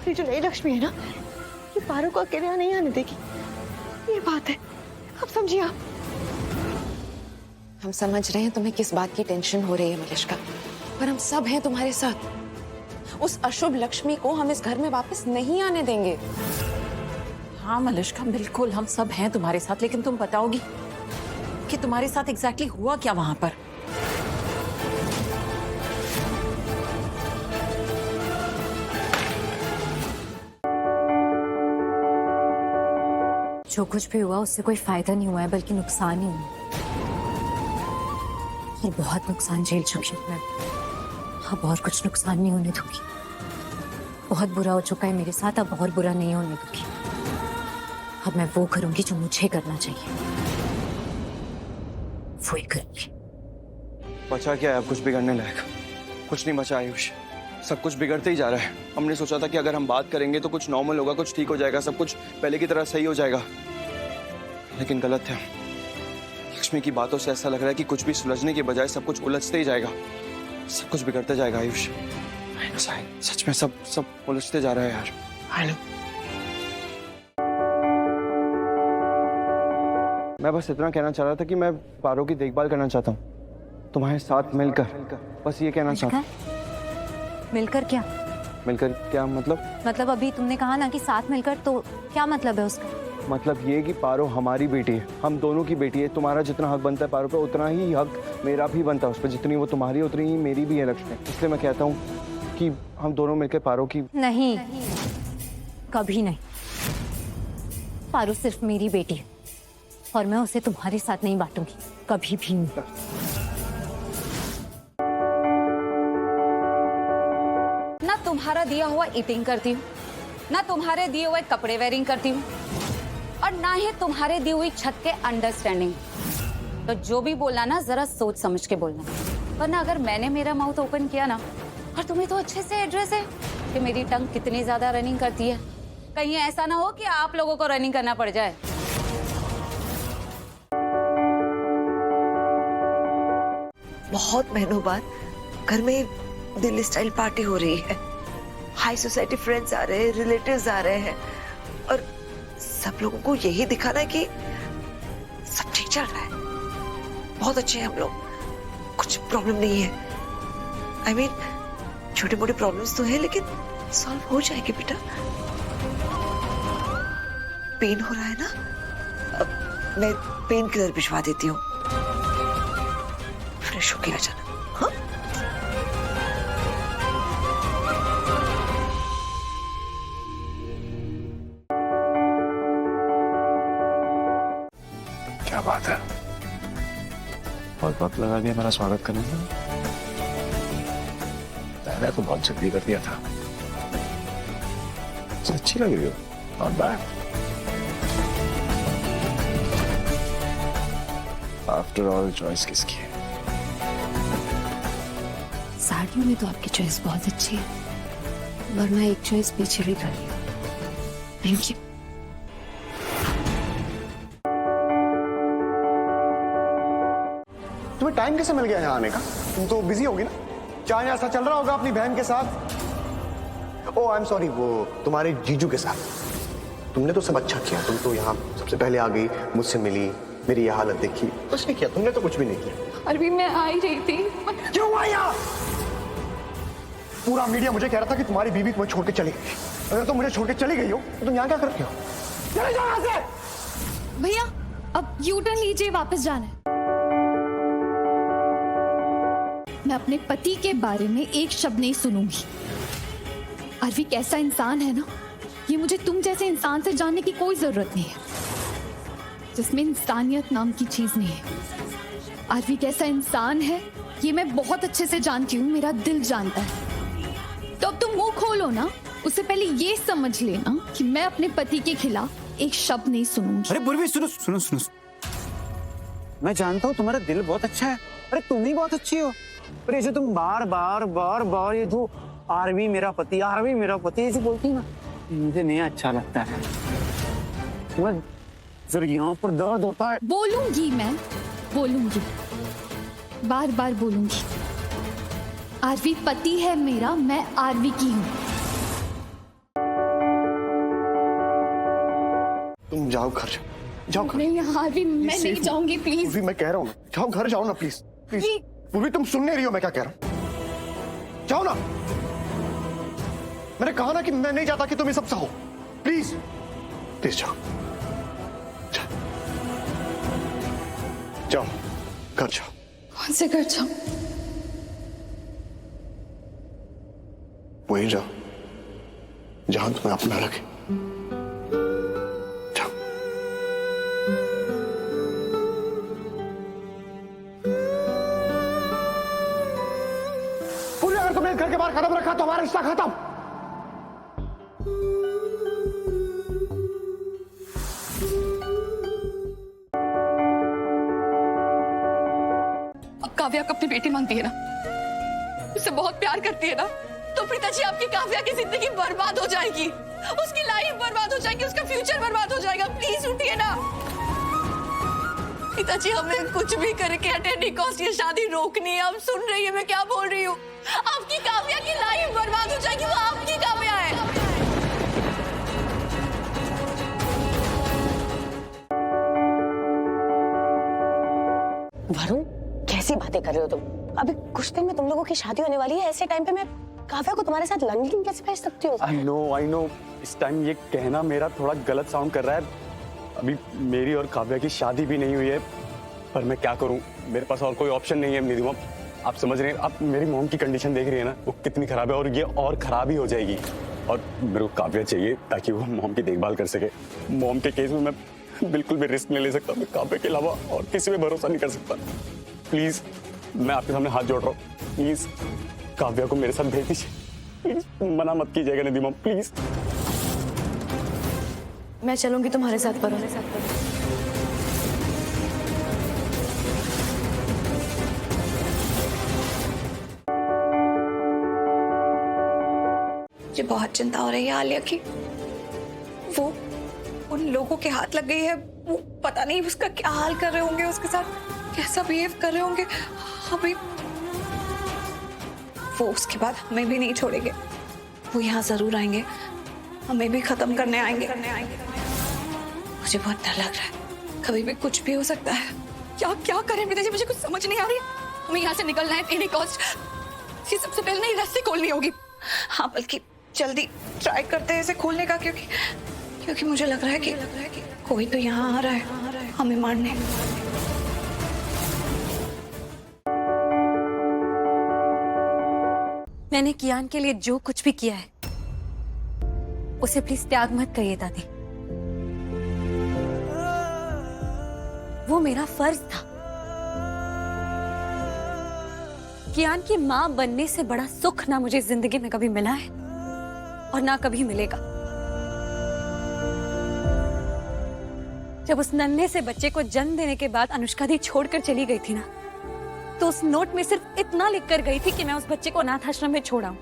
ये जो नई लक्ष्मी है ना, ये पारो को अकेले यहाँ नहीं आने देगी। ये बात है, अब समझिए आप। हम समझ रहे हैं तुम्हें किस बात की टेंशन हो रही है मलिष्का, पर हम सब हैं तुम्हारे साथ। उस अशुभ लक्ष्मी को हम इस घर में वापस नहीं आने देंगे। हाँ मलिष्का, बिल्कुल हम सब हैं तुम्हारे साथ, लेकिन तुम बताओगी कि तुम्हारे साथ एग्जैक्टली हुआ क्या वहां पर? जो कुछ भी हुआ उससे कोई फायदा नहीं हुआ है, बल्कि नुकसान ही हुआ। और बहुत नुकसान झेल चुकी हूँ मैं। अब और कुछ नुकसान नहीं होने दूंगी। बहुत बुरा हो चुका है मेरे साथ, अब और बुरा नहीं होने दूंगी। अब मैं वो करूंगी जो मुझे करना चाहिए, वो ही करूंगी। बचा क्या है अब कुछ बिगड़ने लायक? कुछ नहीं बचा आयुष, सब कुछ बिगड़ते ही जा रहा है। हमने सोचा था कि अगर हम बात करेंगे तो कुछ नॉर्मल होगा, कुछ ठीक हो जाएगा, सब कुछ पहले की तरह सही हो जाएगा, लेकिन गलत है। लक्ष्मी की बातों से ऐसा लग रहा है कि कुछ भी सुलझने के बजाय सब कुछ उलझते ही जाएगा, सब कुछ बिगड़ते जाएगा आयुष। सच में सब उलझते जा रहा है यार। मैं बस इतना कहना चाह रहा था कि मैं पारो की देखभाल करना चाहता हूँ तुम्हारे साथ मिलकर, बस ये कहना चाहता हूँ। मिलकर क्या? मिलकर क्या मतलब अभी तुमने कहा ना कि साथ मिलकर, तो क्या मतलब है उसका? मतलब ये कि पारो हमारी बेटी है, हम दोनों की बेटी है। तुम्हारा जितना हक बनता है पारो पे, उतना ही हक मेरा भी बनता है उस पर। जितनी वो तुम्हारी है उतनी ही मेरी भी है लक्ष्मी। इसलिए मैं कहता हूँ कि हम दोनों मिलकर पारो की। नहीं, कभी नहीं। पारो सिर्फ मेरी बेटी है और मैं उसे तुम्हारे साथ नहीं बांटूंगी, कभी भी नहीं। ना तुम्हारा दिया हुआ ईटिंग करती हूँ, ना तुम्हारे दिए हुए कपड़े वेयरिंग करती हूँ, और ना ही तुम्हारे दी हुई छत के अंडरस्टैंडिंग। तो जो भी बोलना ना जरा सोच समझ के बोलना, वरना अगर मैंने मेरा माउथ ओपन किया ना, और तुम्हें तो अच्छे से एड्रेस है कि मेरी टंग कितनी ज्यादा रनिंग करती है, कहीं ऐसा ना हो कि आप लोगों को रनिंग करना पड़ जाए। बहुत महीनों बाद घर में दिल्ली स्टाइल पार्टी हो रही है। हाई सोसाइटी फ्रेंड्स आ रहे हैं, रिलेटिव्स आ रहे हैं, और सब लोगों को यही दिखाना है कि सब ठीक चल रहा है, बहुत अच्छे हैं हम लोग, कुछ प्रॉब्लम नहीं है। I mean, छोटे मोटे प्रॉब्लम्स तो है, लेकिन सॉल्व हो जाएगी बेटा। पेन हो रहा है ना, अब मैं पेन किलर भिजवा देती हूँ, फ्रेश होके आ जाना। हाँ? क्या बात है, बहुत वक्त लगा दिया मेरा स्वागत करने में। मैंने तो बहुत जल्दी कर दिया था। अच्छी लग रही हो, not bad. After all choice किसकी है? साड़ियों में तो आपकी चॉइस बहुत अच्छी है, वरना एक चॉइस पीछे भी कर लिया। Thank you. तुम्हें टाइम कैसे मिल गया यहाँ आने का? तुम तो बिजी होगी ना, चाहे ऐसा चल रहा होगा अपनी बहन के साथ। ओह आई एम सॉरी, वो तुम्हारे जीजू के साथ। तुमने तो सब अच्छा किया, तुम तो यहाँ सबसे पहले आ गई, मुझसे मिली, मेरी ये हालत देखी, कुछ नहीं किया तुमने, तो कुछ भी नहीं किया। अरे मैं आ ही रही थी। क्यों आई यहाँ? पूरा मीडिया मुझे कह रहा था कि तुम्हारी बीवी तुम्हें छोड़ के चली गई। अगर तुम मुझे छोड़ के चली गई हो तो तुम यहाँ क्या कर रही हो? चले जाओ यहाँ से। भैया अब यू टर्न लीजिए, वापस जाना है। मैं अपने पति के बारे में एक शब्द नहीं सुनूंगी। अरवी कैसा इंसान है ना, ये मुझे तुम जैसे इंसान से जानने की कोई जरूरत नहीं है, जिसमें इंसानियत नाम की चीज नहीं है। अरवी कैसा इंसान है ये मैं बहुत अच्छे से जानती हूँ, मेरा दिल जानता है। तो अब तुम मुंह खोलो ना, उससे पहले ये समझ लेना कि मैं अपने पति के खिलाफ एक शब्द नहीं सुनूंगी। अरे पूर्वी सुनो सुनो सुनो, मैं जानता हूँ तुम्हारा दिल बहुत अच्छा है, अरे तुम ही बहुत अच्छी हो, पर ऐसे तुम बार बार ये तो आरवी मेरा पति ऐसे बोलती ना, मुझे नहीं अच्छा लगता है। तुम्हें जरा यहाँ पर दर्द होता है। बोलूंगी, मैं बोलूंगी, बार बार बोलूंगी। आरवी पति है मेरा, मैं आरवी की हूँ। तुम जाओ घर जाओ, जाओ घर। नहीं आरवी, मैं safe नहीं हो। जाऊंगी प्लीज। पूर्वी मैं कह रहा हूँ ना, जाओ घर जाओ ना प्लीज प्लीज। पूर्वी तुम सुन नहीं रही हो मैं क्या कह रहा हूँ? जाओ ना। मैंने कहा ना कि मैं नहीं चाहता कि तुम ये सब सहो। प्लीज प्लीज जाओ, जाओ घर जाओ। कौन से घर जाऊं? वहीं जाओ जहां तुम्हें अपना लगे। जाओ। पूरे अगर तुमने घर के बाहर कदम रखा तो हमारा रिश्ता खत्म। अब काव्या को अपनी बेटी मानती है ना, उससे बहुत प्यार करती है ना, तो पिताजी आपकी काव्या की जिंदगी बर्बाद हो जाएगी, उसकी लाइफ बर्बाद हो जाएगी, उसका फ्यूचर बर्बाद हो जाएगा। प्लीज उठिए ना पिताजी, हमें कुछ भी करके एट एनी कॉस्ट ये शादी रोकनी है। आप सुन रही है मैं क्या बोल रही हूँ? आपकी काव्या की लाइफ बर्बाद हो जाएगी, वो आपकी काव्या है। वरुण, कैसी बातें कर रहे हो तुम? अभी कुछ दिन में तुम लोगों की शादी होने वाली है, ऐसे टाइम पे मैं काव्या को तुम्हारे साथ लंदन कैसे भेज सकती हूँ? I know, इस टाइम ये कहना मेरा थोड़ा गलत साउंड कर रहा है। अभी मेरी और काव्या की शादी भी नहीं हुई है, पर मैं क्या करूं, मेरे पास और कोई ऑप्शन नहीं है निधि मॉम। आप समझ रहे हैं, आप मेरी मॉम की कंडीशन देख रही है ना, वो कितनी खराब है, और ये और खराब ही हो जाएगी। और मेरे को काव्या चाहिए ताकि वो मॉम की देखभाल कर सके। मॉम के केस में मैं बिल्कुल भी रिस्क नहीं ले सकता, मैं काव्या के अलावा और किसी पे भरोसा नहीं कर सकता। प्लीज मैं आपके सामने हाथ जोड़ रहा हूँ, प्लीज काव्या को मेरे साथ भेज दीजिए, प्लीज मना मत कीजिएगा निधि मॉम, प्लीज। मैं चलूंगी तुम्हारे साथ पर। मुझे बहुत चिंता हो रही है आलिया की। वो उन लोगों के हाथ लग गई है, वो पता नहीं उसका क्या हाल कर रहे होंगे, उसके साथ कैसा बिहेव कर रहे होंगे। अभी वो उसके बाद हमें भी नहीं छोड़ेंगे, वो यहाँ जरूर आएंगे, हमें भी खत्म करने आएंगे। मुझे बहुत डर लग रहा है, कभी भी कुछ भी हो सकता है। क्या क्या करें पिताजी, मुझे कुछ समझ नहीं आ रही। हमें यहाँ से निकलना है एनी कॉस्ट। ये सबसे पहले नहीं रस्सी खोलनी होगी। हाँ, बल्कि जल्दी ट्राई करते हैं इसे खोलने का, क्योंकि मुझे लग रहा है कि कोई तो यहाँ आ रहा है हमें मारने। मैंने कियान के लिए जो कुछ भी किया है उसे प्लीज त्याग मत कहिए दादी। वो मेरा फर्ज था। कियान की मां बनने से बड़ा सुख ना मुझे जिंदगी में कभी मिला है और ना कभी मिलेगा। जब उस नन्हे से बच्चे को जन्म देने के बाद अनुष्का दी छोड़कर चली गई थी ना, तो उस नोट में सिर्फ इतना लिख कर गई थी कि मैं उस बच्चे को अनाथ आश्रम में छोड़ाऊं।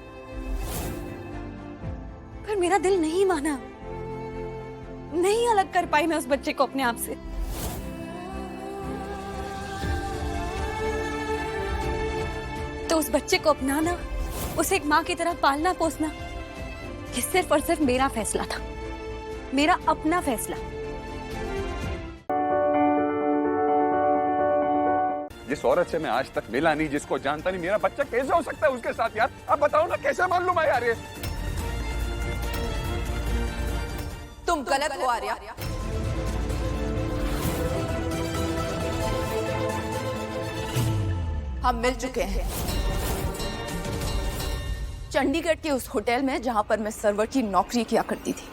पर मेरा दिल नहीं माना, नहीं अलग कर पाई मैं उस बच्चे को अपने आप से। तो उस बच्चे को अपनाना, उसे एक माँ की तरह पालना पोसना, ये सिर्फ और सिर्फ मेरा फैसला था, मेरा अपना फैसला। जिस औरत से मैं आज तक मिला नहीं, जिसको जानता नहीं, मेरा बच्चा कैसे हो सकता है उसके साथ यार? अब बताओ ना, कैसे मान लूं मैं यार ये? तुम गलत हो आर्या। हम मिल चुके हैं चंडीगढ़ के उस होटल में जहां पर मैं सर्वर की नौकरी किया करती थी।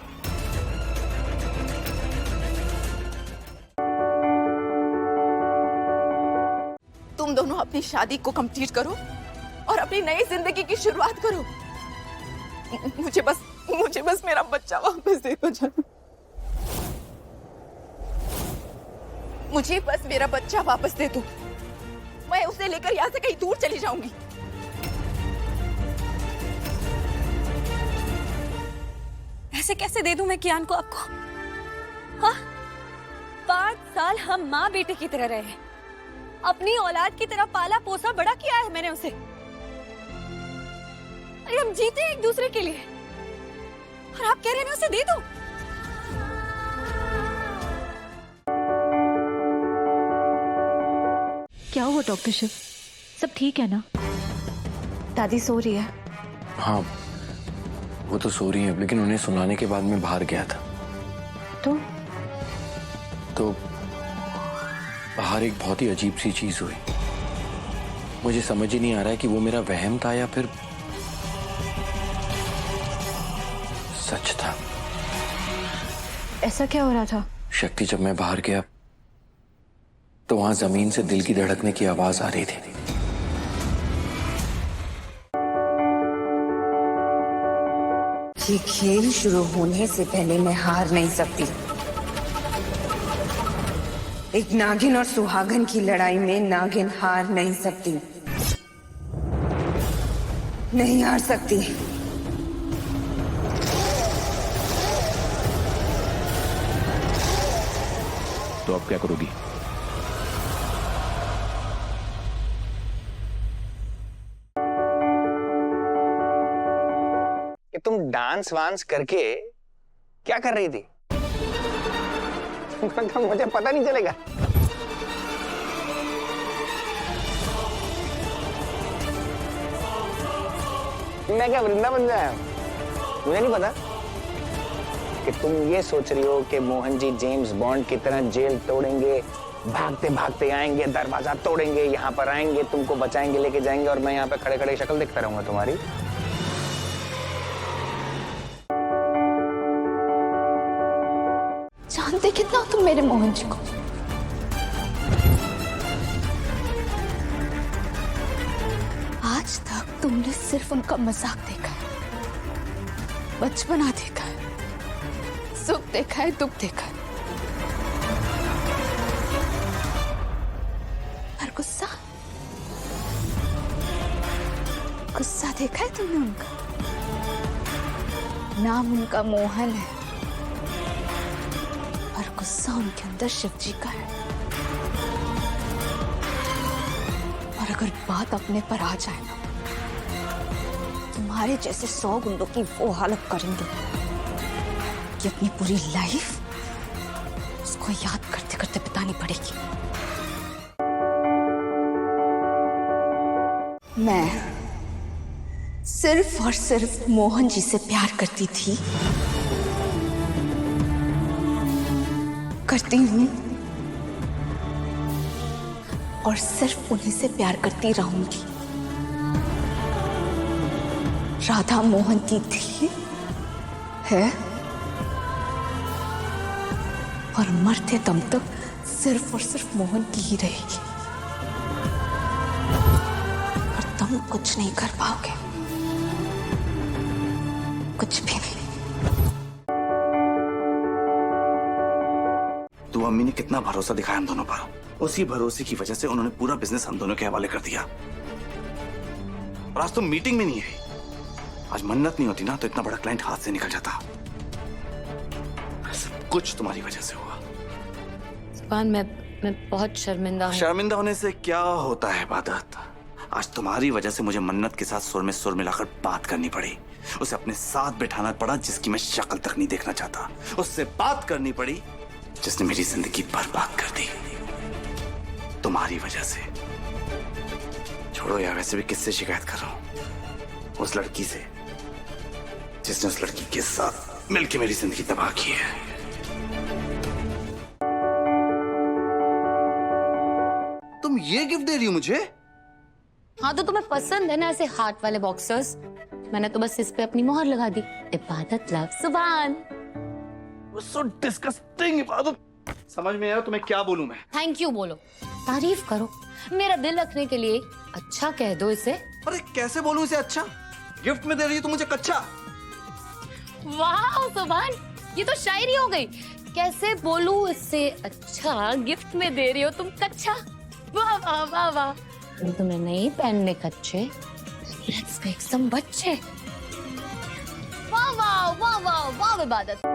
तुम दोनों अपनी शादी को कंप्लीट करो और अपनी नई जिंदगी की शुरुआत करो। मुझे बस मेरा बच्चा वापस दे दो जान। मुझे बस मेरा बच्चा वापस दे दो। मैं उसे लेकर यहाँ से कहीं दूर चली जाऊंगी। ऐसे कैसे दे दूं मैं कियान को आपको? हाँ, 5 साल हम माँ बेटे की तरह रहे हैं, अपनी औलाद की तरह पाला पोसा बड़ा किया है मैंने उसे। अरे हम जीते एक दूसरे के लिए, और आप कह रहे हैं मैं उसे दे दूं? डॉक्टर शिव, सब ठीक है ना? दादी सो रही है। हाँ, वो तो सो रही है, लेकिन उन्हें सुलाने के बाद मैं बाहर गया था। तो बाहर एक बहुत ही अजीब सी चीज हुई। मुझे समझ ही नहीं आ रहा है कि वो मेरा वहम था या फिर सच था। ऐसा क्या हो रहा था? शक्ति, जब मैं बाहर गया तो वहां जमीन से दिल की धड़कने की आवाज आ रही थी। ये खेल शुरू होने से पहले मैं हार नहीं सकती। एक नागिन और सुहागन की लड़ाई में नागिन हार नहीं सकती, नहीं हार सकती। तो अब क्या करोगी? कि तुम डांस वांस करके क्या कर रही थी? तो मुझे पता नहीं चलेगा। मैं क्या वृंदावन से आया हूं? मुझे नहीं पता कि तुम ये सोच रही हो कि मोहन जी जेम्स बॉन्ड की तरह जेल तोड़ेंगे, भागते भागते आएंगे, दरवाजा तोड़ेंगे, यहाँ पर आएंगे, तुमको बचाएंगे, लेके जाएंगे और मैं यहाँ पे खड़े खड़े शक्ल देखता रहूंगा तुम्हारी। जानते कितना तुम मेरे मोहन जी को? आज तक तुमने सिर्फ उनका मजाक देखा है, बचपना देखा है, सुख देखा है, दुख देखा है, पर गुस्सा गुस्सा देखा है तुमने उनका? नाम उनका मोहन है और गुस्सा उनके अंदर शिव जी का है। और अगर बात अपने पर आ जाए ना, तुम्हारे जैसे 100 गुंडों की वो हालत करेंगे कि अपनी पूरी लाइफ उसको याद करते करते बितानी पड़ेगी। मैं सिर्फ और सिर्फ मोहन जी से प्यार करती थी, करती हूं और सिर्फ उन्हीं से प्यार करती रहूंगी। राधा मोहन की थी, है और मरते दम तक सिर्फ और सिर्फ मोहन की ही रहेगी। और तुम कुछ नहीं कर पाओगे, कुछ भी नहीं। तो मम्मी ने कितना भरोसा दिखाया हम दोनों पर, उसी भरोसे की वजह से उन्होंने पूरा बिजनेस हम दोनों के हवाले कर दिया। और आज तो मीटिंग में नहीं है। आज मन्नत नहीं होती ना तो इतना बड़ा क्लाइंट हाथ से निकल जाता। सब कुछ तुम्हारी वजह से हुआ। सुभान, मैं बहुत शर्मिंदा हूँ। शर्मिंदा होने से क्या होता है इबादत? आज तुम्हारी वजह से मुझे मन्नत के साथ सुर में सुर मिलाकर बात करनी पड़ी। उसे अपने साथ बैठाना पड़ा जिसकी मैं शक्ल तक नहीं देखना चाहता। उससे बात करनी पड़ी जिसने मेरी जिंदगी बर्बाद कर दी तुम्हारी वजह से। छोड़ो यार, वैसे भी किससे शिकायत कर रहा हूं? उस लड़की से जिसने उस लड़की के साथ मिलकर मेरी जिंदगी तबाह की है। तुम ये गिफ्ट दे रही हो मुझे? हाँ, तो तुम्हें पसंद है ना ऐसे हार्ट वाले बॉक्सेस? मैंने तो बस इस पे अपनी मोहर लगा दी। इबादत लव सुभान। So disgusting इबादत। समझ में आया तुम्हें क्या बोलूं मैं? थैंक यू बोलो, तारीफ करो, मेरा दिल रखने के लिए अच्छा कह दो इसे। अरे कैसे बोलूं इसे अच्छा? गिफ्ट में दे रही हो तुम मुझे कच्चा। वाह सुभान, ये तो शायरी हो गई। कैसे बोलूं इससे अच्छा, गिफ्ट में दे रही हो तुम कच्चा। वाह वाह वाह वाह। तुम्हें नहीं पहनने कच्चे, लेट्स मेक सम बच्चे। वाह वाह वाह वाह वाह इबादत।